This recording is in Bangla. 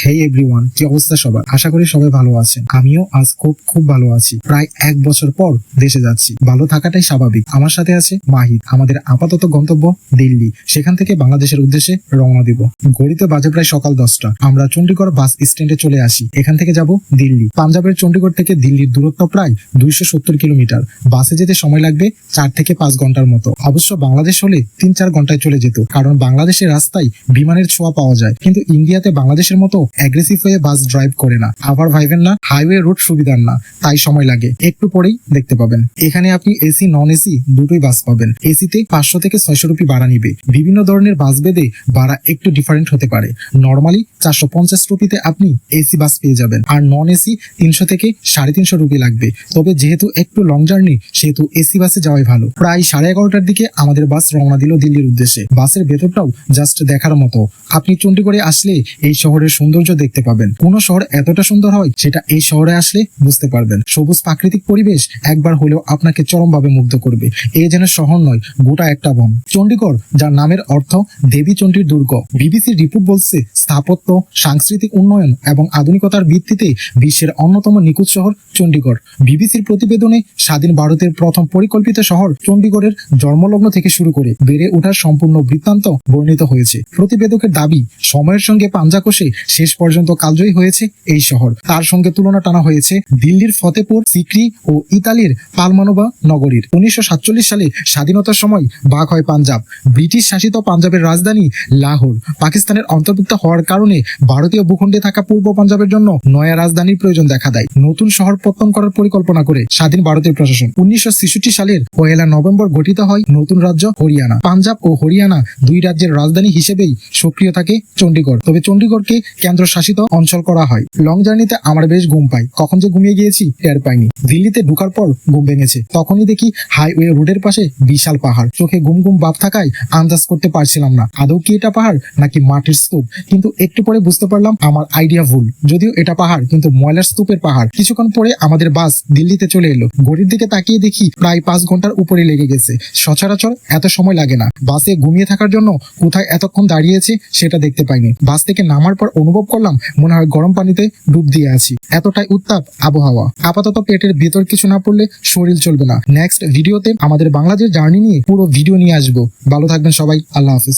হেই এভরিওয়ান, কি অবস্থা সবার? আশা করি সবাই ভালো আছেন। আমিও আজ খুব ভালো আছি। প্রায় 1 বছর পর দেশে যাচ্ছি। ভালো থাকাটাই স্বাভাবিক। আমার সাথে আছে মাহিদ। আমাদের আপাতত গন্তব্য দিল্লি। সেখান থেকে বাংলাদেশের উদ্দেশ্যে রওনা দিব। ঘড়িতে বাজে প্রায় সকাল 10টা। আমরা চণ্ডীগড় বাস স্ট্যান্ডে চলে আসি। এখান থেকে যাব দিল্লি। পাঞ্জাবের চণ্ডীগড় থেকে দিল্লির দূরত্ব প্রায় 270 কিলোমিটার। বাসে যেতে সময় লাগবে 4 থেকে 5 ঘন্টার মতো। অবশ্য বাংলাদেশ হলে 3-4 ঘন্টায় চলে যেত, কারণ বাংলাদেশের রাস্তায় বিমানের ছোঁয়া পাওয়া যায়। কিন্তু ইন্ডিয়াতে বাংলাদেশের মতো অ্যাগ্রেসিভ হয়ে বাস ড্রাইভ করে না। আবার ভাইবেন না হাইওয়ে রুট সুবিধার না, তাই সময় লাগে। একটু পরেই দেখতে পাবেন এখানে আপনি এসি নন এসি দুটোই বাস পাবেন। এসিতে 500 থেকে 600 রুপি ভাড়া নিবে। বিভিন্ন ধরনের বাস বেদে ভাড়া একটু ডিফারেন্ট হতে পারে। নর্মালি 450 রুপিতে আপনি এসি বাস পেয়ে যাবেন, আর নন এসি 300 থেকে 350 রুপি লাগবে। তবে যেহেতু একটু লং জার্নি, সেহেতু এসি বাসে যাওয়াই ভালো। প্রায় 11:30টার দিকে আমাদের বাস রওনা দিল দিল্লির উদ্দেশ্যে। বাসের ভেতরটাও জাস্ট দেখার মতো। আপনি চণ্ডীগড়ে আসলে এই শহরের সৌন্দর্য দেখতে পাবেন। কোন শহর এতটা সুন্দর হয় সেটা এই শহরে আসলে বুঝতে পারবেন। সবুজ প্রাকৃতিক পরিবেশ একবার হলেও আপনাকে চরমভাবে মুগ্ধ করবে। এ যেন শহর নয়, গোটা একটা বন। চণ্ডীগড়, যার নামের অর্থ দেবী চণ্ডীর দুর্গ। বিবিসির রিপোর্ট বলছে স্থাপত্য, সাংস্কৃতিক উন্নয়ন এবং আধুনিকতার ভিত্তিতে বিশ্বের অন্যতম নিখুঁত শহর চণ্ডীগড়। বিবিসির প্রতিবেদনে স্বাধীন ভারতের প্রথম পরিকল্পিত শহর চণ্ডীগড়ের জন্মলগ্ন থেকে শুরু করে বেড়ে ওঠার সম্পূর্ণ বৃত্তান্ত বর্ণিত হয়েছে। প্রতিবেদকের দাবি, সময়ের সঙ্গে পাঞ্জা কষে শেষ পর্যন্ত কালজয়ী হয়েছে এই শহর। তার সঙ্গে তুলনা টানা হয়েছে দিল্লির ফতেপুর সিক্রি ও ইতালির পালমানোভা নগরীর। 1947 সালে স্বাধীনতার সময় ভাগ হয় পাঞ্জাব। ব্রিটিশ শাসিত পাঞ্জাবের রাজধানী লাহোর পাকিস্তানের অন্তর্ভুক্ত হওয়ার কারণে ভারতীয় ভূখণ্ডে থাকা পূর্ব পাঞ্জাবের জন্য নয়া রাজধানীর প্রয়োজন দেখা দেয়। নতুন শহর প্রত্যন করার পরিকল্পনা করে স্বাধীন ভারতের প্রশাসন 1966 সালের 1 নভেম্বর গঠিত হয় নতুন রাজ্য হরিয়ানা। পাঞ্জাব ও হরিয়ানা দুই রাজ্যের রাজধানী হিসেবেই সক্রিয় থাকে চণ্ডীগড়। তবে চণ্ডীগড়কে কেন্দ্র শাসিত অঞ্চল করা হয়। লং জার্নিতে আমার বেশ ঘুম পাই। কখন যে ঘুমিয়ে গিয়েছি টের পাইনি। দিল্লিতে ঢুকার পর ঘুম ভেঙেছে। তখনই দেখি হাইওয়ে রোডের পাশে বিশাল পাহাড়। চোখে ঘুম ভাব থাকায় আন্দাজ করতে পারছিলাম না আদৌ কি এটা পাহাড় নাকি মাটির স্তূপ। কিন্তু একটু পরে বুঝতে পারলাম আমার আইডিয়া ভুল। যদিও এটা পাহাড়, কিন্তু ময়লার স্তূপের পাহাড়। কিছুক্ষণ পরে আমাদের বাস দিল্লিতে চলে এলো। ঘড়ির দিকে তাকিয়ে দেখি প্রায় 5 ঘন্টার উপরে লেগে গেছে। সচরাচর এত সময় লাগে না। বাসে ঘুমিয়ে থাকার জন্য কোথায় এতক্ষণ দাঁড়িয়েছে সেটা দেখতে পাইনি। বাস থেকে নামার পর অনুভব করলাম মনে হয় গরম পানিতে ডুব দিয়ে আছি। এতটাই উত্তাপ আবহাওয়া। আপাতত পেটের ভেতর কিছু না পড়লে শরীর চলবে না। নেক্সট ভিডিওতে আমাদের বাংলাদেশ জার্নি নিয়ে পুরো ভিডিও নিয়ে আসবো। ভালো থাকবেন সবাই। আল্লাহ হাফিজ।